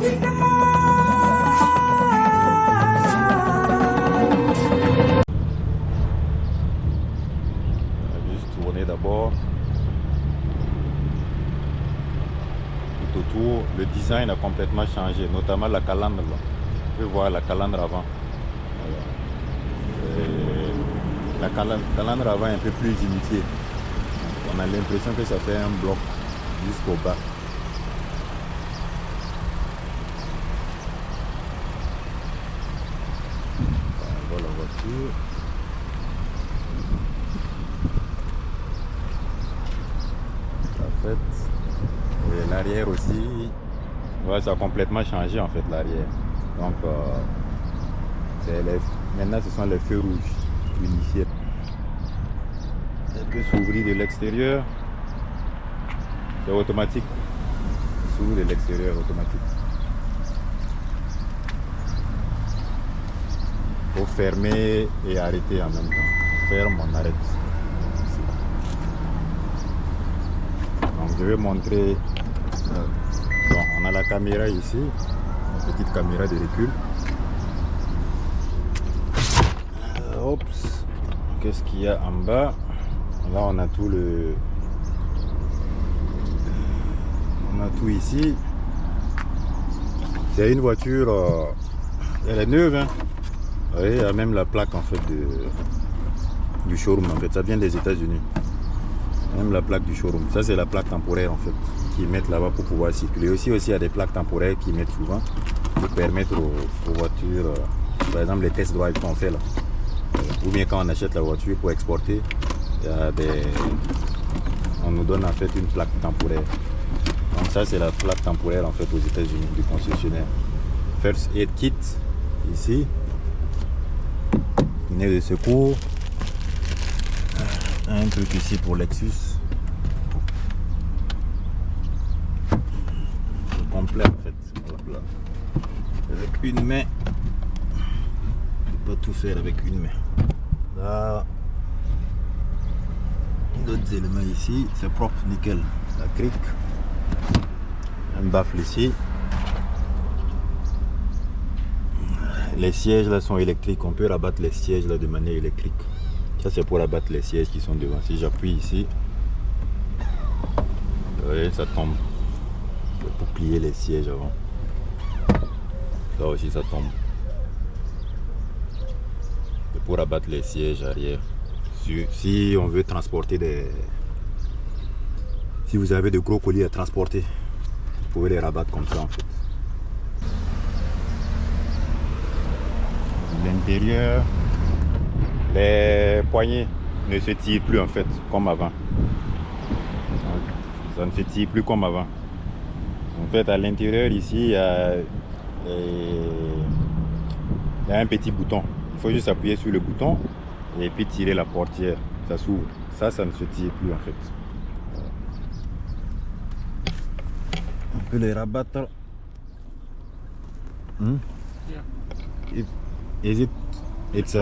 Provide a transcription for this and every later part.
Juste tourner d'abord. Tout autour, le design a complètement changé, notamment la calandre là. Vous pouvez voir la calandre avant. La calandre avant est un peu plus unifiée. On a l'impression que ça fait un bloc jusqu'au bas. On voit la voiture. Et l'arrière aussi, ouais, ça a complètement changé en fait l'arrière. Donc maintenant ce sont les feux rouges unifiés. Ça peut s'ouvrir de l'extérieur. C'est automatique. S'ouvre de l'extérieur automatique. Il faut fermer et arrêter en même temps. On ferme, on arrête. Donc je vais montrer. Bon, on a la caméra ici, une petite caméra de recul. Oups, qu'est-ce qu'il y a en bas? Là on a tout ici. C'est une voiture, elle est neuve, hein. Vous voyez, il y a même la plaque en fait du showroom en fait, ça vient des États-Unis. Même la plaque du showroom, ça c'est la plaque temporaire en fait, qu'ils mettent là-bas pour pouvoir circuler. Aussi il y a des plaques temporaires qu'ils mettent souvent pour permettre aux voitures, par exemple les test drive qu'on fait là, ou bien quand on achète la voiture pour exporter, on nous donne en fait une plaque temporaire. Donc ça c'est la plaque temporaire en fait aux États-Unis du concessionnaire. First Aid Kit ici, une aide de secours. Un truc ici pour Lexus. C'est complet en fait. Voilà. Avec une main. On peut pas tout faire avec une main. Là. D'autres éléments ici. C'est propre, nickel. La crique. Un baffle ici. Les sièges là sont électriques. On peut rabattre les sièges là de manière électrique. Ça c'est pour abattre les sièges qui sont devant. Si j'appuie ici, vous voyez, ça tombe. C'est pour plier les sièges avant. Ça aussi ça tombe. C'est pour abattre les sièges arrière. Si on veut transporter Si vous avez de gros colis à transporter, vous pouvez les rabattre comme ça en fait. L'intérieur. Les poignées ne se tirent plus en fait comme avant. Ça ne se tire plus comme avant. En fait à l'intérieur ici il y a un petit bouton. Il faut juste appuyer sur le bouton et puis tirer la portière. Ça s'ouvre. Ça ne se tire plus en fait. On peut les rabattre. Yeah. It's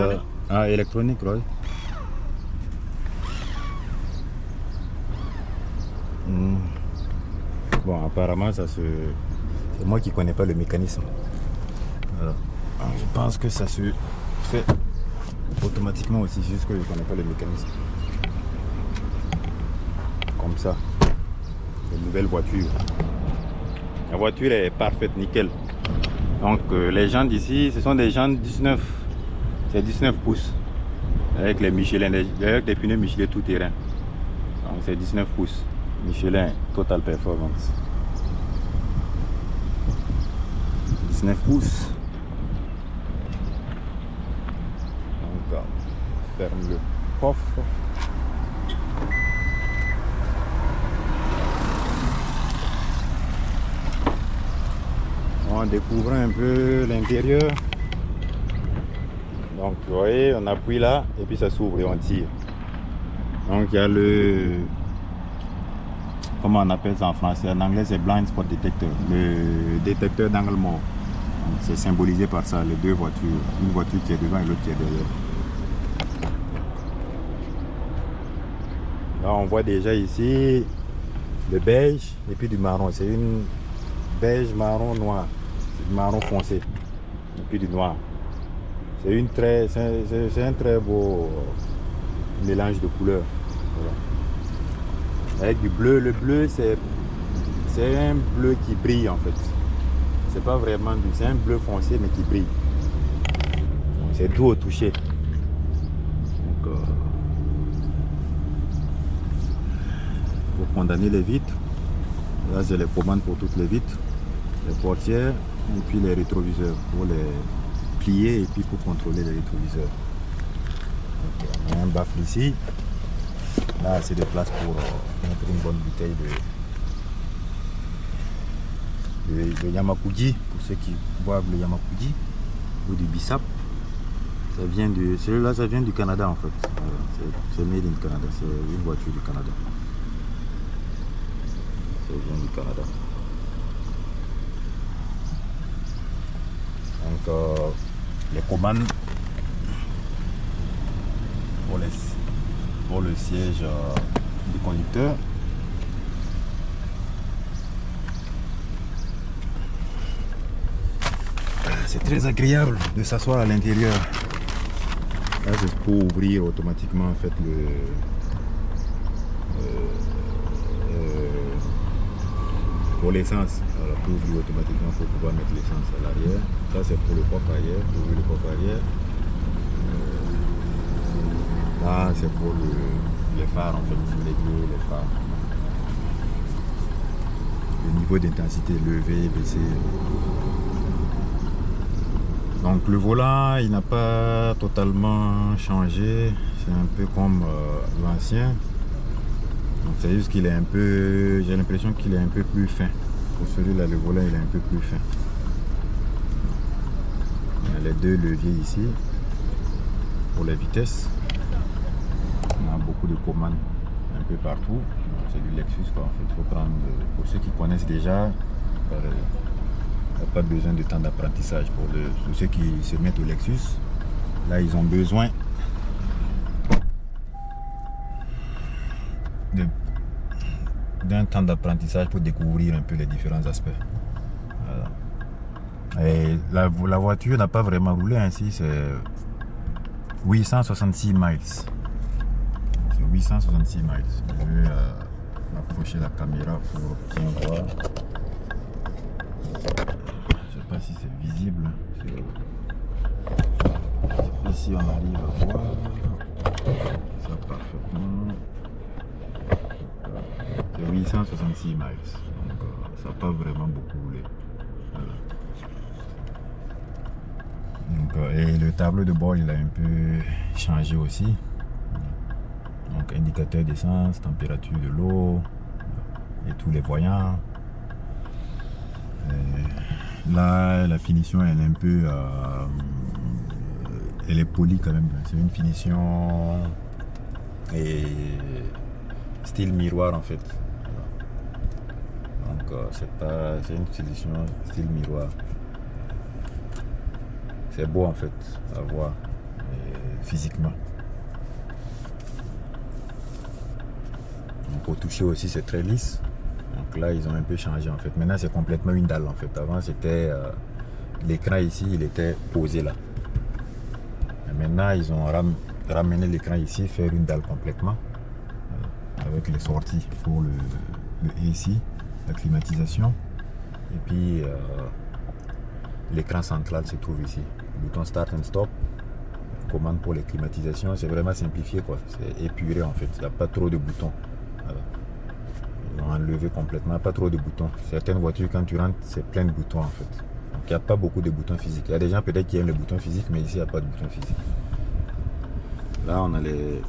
électronique, right? Bon, apparemment, ça se... C'est moi qui connais pas le mécanisme. Alors, je pense que ça se fait automatiquement aussi, juste que je connais pas le mécanisme. Comme ça. Une nouvelle voiture. La voiture est parfaite, nickel. Donc, les jantes d'ici, ce sont des jantes 19. C'est 19 pouces avec les Michelin, avec les pneus Michelin tout terrain. Donc c'est 19 pouces Michelin Total Performance. 19 pouces. Donc on ferme le coffre. On découvre un peu l'intérieur. Donc vous voyez, on appuie là et puis ça s'ouvre et on tire. Donc il y a le... Comment on appelle ça en français? En anglais c'est blind spot detector. Le détecteur d'angle mort. C'est symbolisé par ça, les deux voitures. Une voiture qui est devant et l'autre qui est derrière. Là on voit déjà ici le beige et puis du marron. C'est une beige marron noir. C'est marron foncé. Et puis du noir. C'est un très beau mélange de couleurs. Voilà. Avec du bleu. Le bleu, c'est un bleu qui brille en fait. C'est pas vraiment du... C'est un bleu foncé mais qui brille. C'est doux au toucher. Donc, pour condamner les vitres, là j'ai les commandes pour toutes les vitres, les portières et puis les rétroviseurs pour les plier et puis pour contrôler les rétroviseurs. Donc, on a un baffle ici. Là c'est de place pour mettre une bonne bouteille de Yamakuji, pour ceux qui boivent le Yamakuji ou du Bissap. Ça vient celui-là ça vient du Canada en fait. C'est made in Canada, c'est une voiture du Canada. Ça vient du Canada. Donc les commandes pour le siège du conducteur. C'est très agréable de s'asseoir à l'intérieur. Là c'est pour ouvrir automatiquement en fait pour l'essence. Voilà, pour ouvrir automatiquement pour pouvoir mettre l'essence à l'arrière. Ça c'est pour le coffre arrière, pour ouvrir le coffre arrière. Là c'est pour les phares en fait, régler les phares. Le niveau d'intensité levé, baissé. Donc le volant il n'a pas totalement changé, c'est un peu comme l'ancien. Donc c'est juste qu'il est un peu, j'ai l'impression qu'il est un peu plus fin. Pour celui-là le volant il est un peu plus fin. Il y a les deux leviers ici pour les vitesses. On a beaucoup de commandes un peu partout. C'est du Lexus quoi en fait. Faut prendre, pour ceux qui connaissent déjà. Il n'y a pas besoin de temps d'apprentissage pour ceux qui se mettent au Lexus. Là, ils ont besoin d'un temps d'apprentissage pour découvrir un peu les différents aspects. Voilà. Et la voiture n'a pas vraiment roulé ainsi, c'est 866 miles. C'est 866 miles. Je vais approcher la caméra pour bien voir. Je ne sais pas si c'est visible. Ici on arrive à voir ça parfaitement. C'est 866 miles. Donc ça n'a pas vraiment beaucoup roulé. Voilà. Donc, et le tableau de bord il a un peu changé aussi. Donc indicateur d'essence, température de l'eau et tous les voyants. Là, la finition, elle est un peu... elle est polie quand même. C'est une finition et style miroir en fait. Donc, c'est une finition style miroir. C'est beau en fait à voir physiquement. Donc, au toucher aussi, c'est très lisse. Donc là, ils ont un peu changé en fait. Maintenant, c'est complètement une dalle en fait. Avant, c'était l'écran ici, il était posé là. Et maintenant, ils ont ramené l'écran ici, faire une dalle complètement. Avec les sorties pour le AC, la climatisation. Et puis, l'écran central se trouve ici. Le bouton Start and Stop. Commande pour les climatisations. C'est vraiment simplifié quoi. C'est épuré en fait. Il n'y a pas trop de boutons. Voilà. Enlevé complètement, pas trop de boutons. Certaines voitures quand tu rentres c'est plein de boutons en fait. Donc il n'y a pas beaucoup de boutons physiques. Il y a des gens peut-être qui aiment les boutons physiques mais ici il n'y a pas de boutons physiques. Là on a les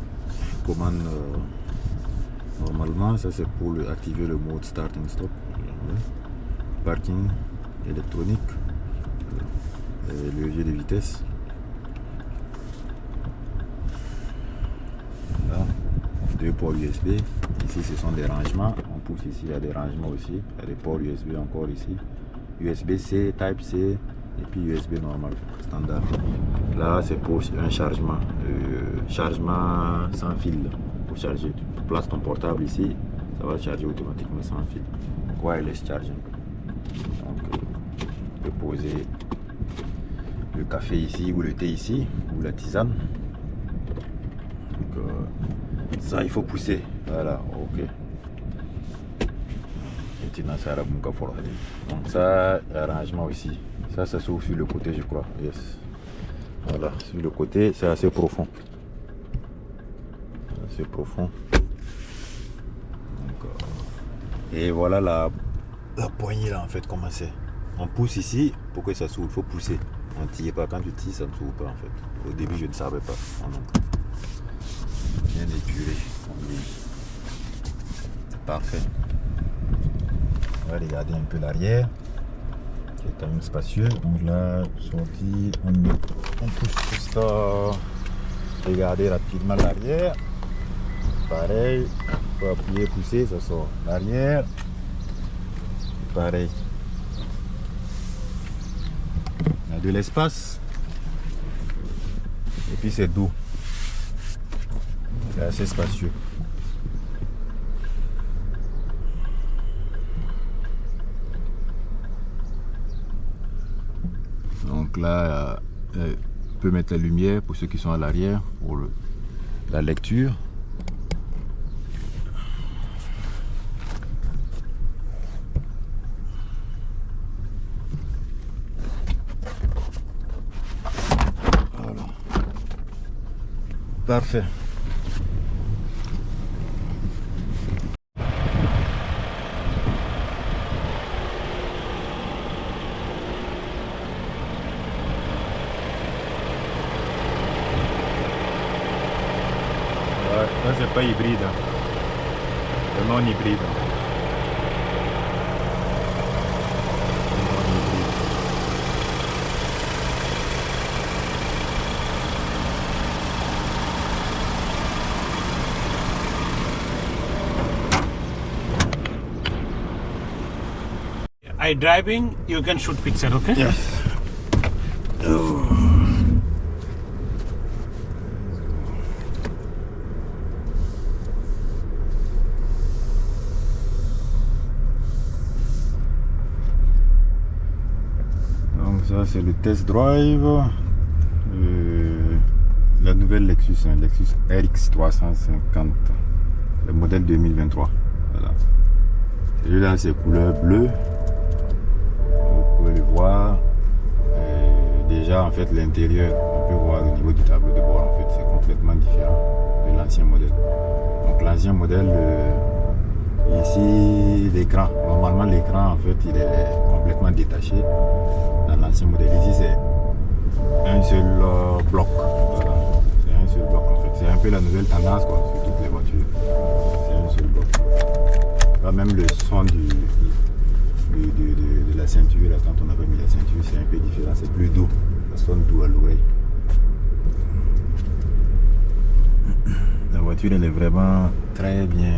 commandes normalement, ça c'est pour activer le mode Start and Stop. Parking électronique, levier de vitesse. Là, 2 ports USB. Ici ce sont des rangements. On pousse ici, il y a des rangements aussi. Il y a des ports USB encore ici. USB-C, Type-C et puis USB normal, standard. Là c'est pour un chargement. Chargement sans fil. Pour charger, tu places ton portable ici, ça va charger automatiquement sans fil. Wireless charging. Donc, Tu peux poser le café ici ou le thé ici ou la tisane. Donc ça il faut pousser. Voilà, ok. Maintenant ça la bunka fort. Donc ça, arrangement aussi. Ça s'ouvre sur le côté, je crois. Yes. Voilà, sur le côté, c'est assez profond. Assez profond. Donc, et voilà la poignée là en fait, comment c'est. On pousse ici pour que ça s'ouvre, il faut pousser. On ne tire pas, quand tu tires ça ne s'ouvre pas en fait. Au début je ne savais pas. Bien épuré. Parfait. On va regarder un peu l'arrière. C'est quand même spacieux. Donc là, sorti, on pousse ça. Regardez rapidement l'arrière. Pareil, il faut appuyer, pousser, ça sort. L'arrière, pareil. Il y a de l'espace. Et puis c'est doux. C'est assez spacieux. Donc là, on peut mettre la lumière pour ceux qui sont à l'arrière, pour la lecture. Voilà. Parfait. Ça c'est pas hybride, c'est non hybride. I driving, you can shoot picture, okay? Yes. Donc ça c'est le test drive. La nouvelle Lexus, Lexus RX 350, le modèle 2023. Voilà. Celui-là c'est couleur bleue. Vous pouvez le voir. Déjà en fait l'intérieur, on peut voir au niveau du tableau de bord, en fait c'est complètement différent de l'ancien modèle. Donc l'ancien modèle, ici l'écran, normalement l'écran en fait il est complètement détaché. Dans l'ancien modèle ici c'est un seul bloc. Voilà. C'est un seul bloc en fait. C'est un peu la nouvelle tendance quoi, sur toutes les voitures. C'est un seul bloc. Là, même le son de la ceinture, là, quand on avait mis la ceinture, c'est un peu différent, c'est plus doux, ça sonne doux à l'oreille. La voiture elle est vraiment très bien,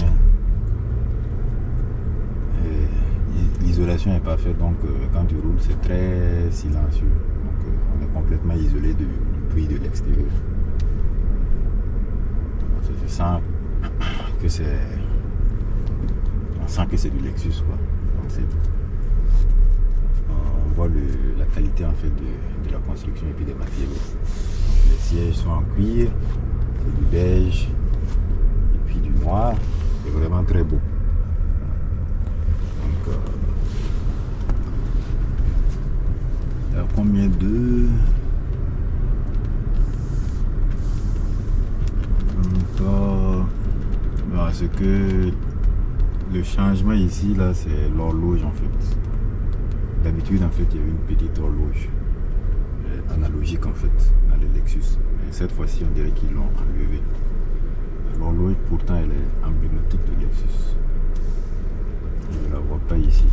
l'isolation est parfaite, donc quand tu roules c'est très silencieux, donc on est complètement isolé du bruit de l'extérieur. Je sens que c'est, on sent que c'est du Lexus quoi. Donc on voit la qualité en fait de la construction et puis des matériaux. Donc, les sièges sont en cuir, c'est du beige et puis du noir, c'est vraiment très beau. Donc il y a combien de ce que le changement ici là c'est l'horloge en fait. D'habitude en fait il y a une petite horloge analogique en fait dans les Lexus, mais cette fois-ci on dirait qu'ils l'ont enlevé. L'horloge pourtant elle est emblématique de Lexus, je ne la vois pas ici.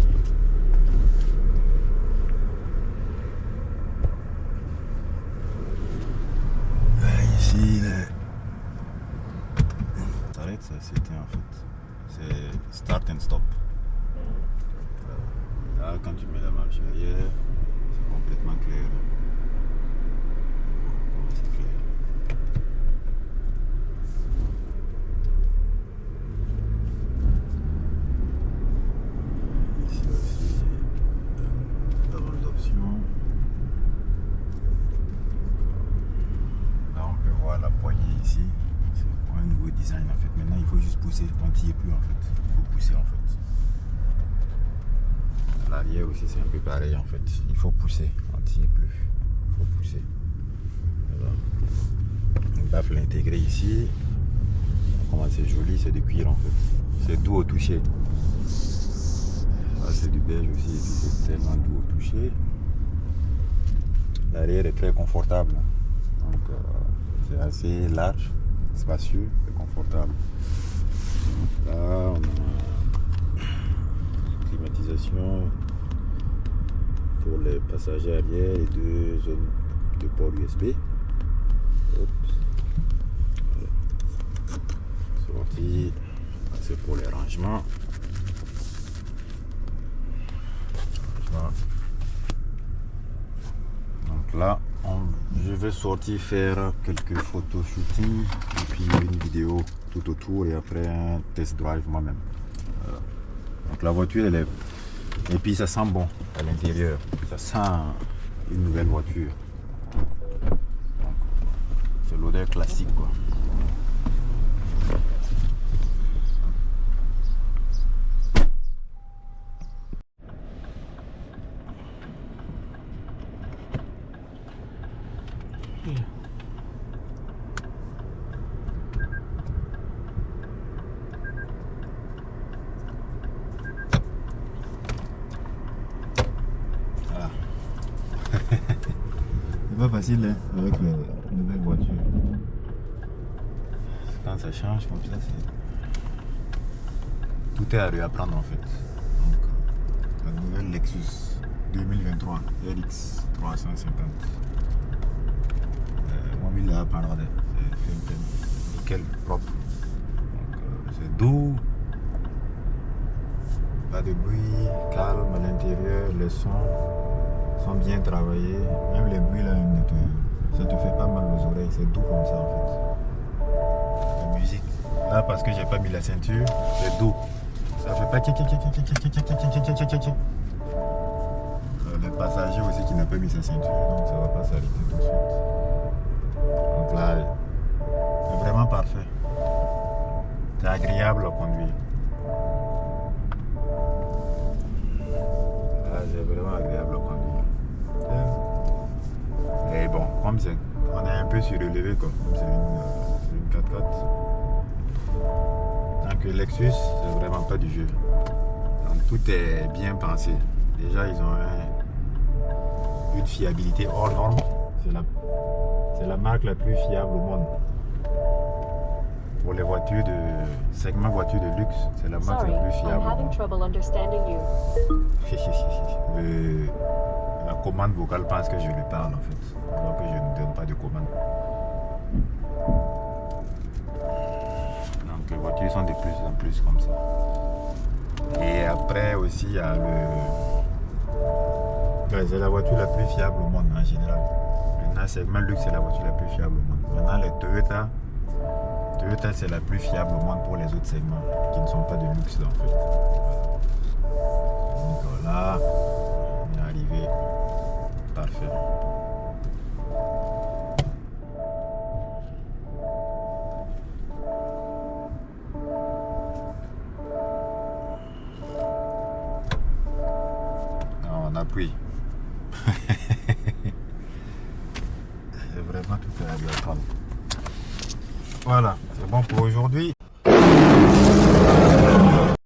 Ici s'arrête, ça c'était en fait c'est start and stop. Là quand tu mets la marche arrière c'est complètement clair. Comment c'est clair. Ici aussi pas mal d'options. ici. C'est un nouveau design en fait. Maintenant il faut juste pousser. On tire plus en fait. Il faut pousser en fait. À l'arrière aussi c'est un peu pareil en fait. Il faut pousser. On tire plus. Il faut pousser. Voilà. Une baffle intégrée ici. Comment c'est joli, c'est du cuir en fait. C'est doux au toucher. Ça c'est du beige aussi et puis c'est tellement doux au toucher. L'arrière est très confortable. Donc c'est assez large, spacieux et confortable. Là on a une climatisation pour les passagers arrière et 2 zones de port USB. Hop. Sortie, c'est pour les rangements. Donc là, je vais sortir faire quelques photos shooting et puis une vidéo tout autour et après un test drive moi-même. Voilà. Donc la voiture elle est... Et puis ça sent bon à l'intérieur. Ça sent une nouvelle voiture. C'est l'odeur classique quoi. Voilà. C'est pas facile hein, avec les nouvelles voitures. Quand ça change comme ça, tout est à réapprendre en fait. Donc, la nouvelle Lexus 2023 RX 350. Mon mille là, pas c'est nickel, propre. Donc, c'est doux. Pas de bruit, calme à l'intérieur, les sons sont bien travaillés. Même les bruits là, ça te fait pas mal aux oreilles, c'est doux comme ça en fait. La musique, là parce que j'ai pas mis la ceinture, c'est doux. Ça fait pas les passagers aussi qui n'a pas mis sa ceinture, donc ça va pas s'arrêter tout de suite. Donc là, c'est vraiment parfait. C'est agréable à conduire. C'est vraiment agréable à conduire. Et bon, comme c'est, on est un peu surélevé comme c'est une 4x4. Donc Lexus, c'est vraiment pas du jeu. Donc tout est bien pensé. Déjà ils ont une fiabilité hors norme. C'est la marque la plus fiable au monde. Pour les voitures de segment voiture de luxe, c'est la marque la plus fiable. La commande vocale pense que je lui parle en fait, alors que je ne donne pas de commande. Donc les voitures sont de plus en plus comme ça. Et après aussi il y a c'est la voiture la plus fiable au monde en général. Maintenant segment luxe c'est la voiture la plus fiable au monde. Maintenant les Toyota c'est la plus fiable au monde pour les autres segments qui ne sont pas de luxe en fait. Donc là, on est arrivé. Parfait. On appuie. C'est vraiment tout à l'heure. Voilà, c'est bon pour aujourd'hui.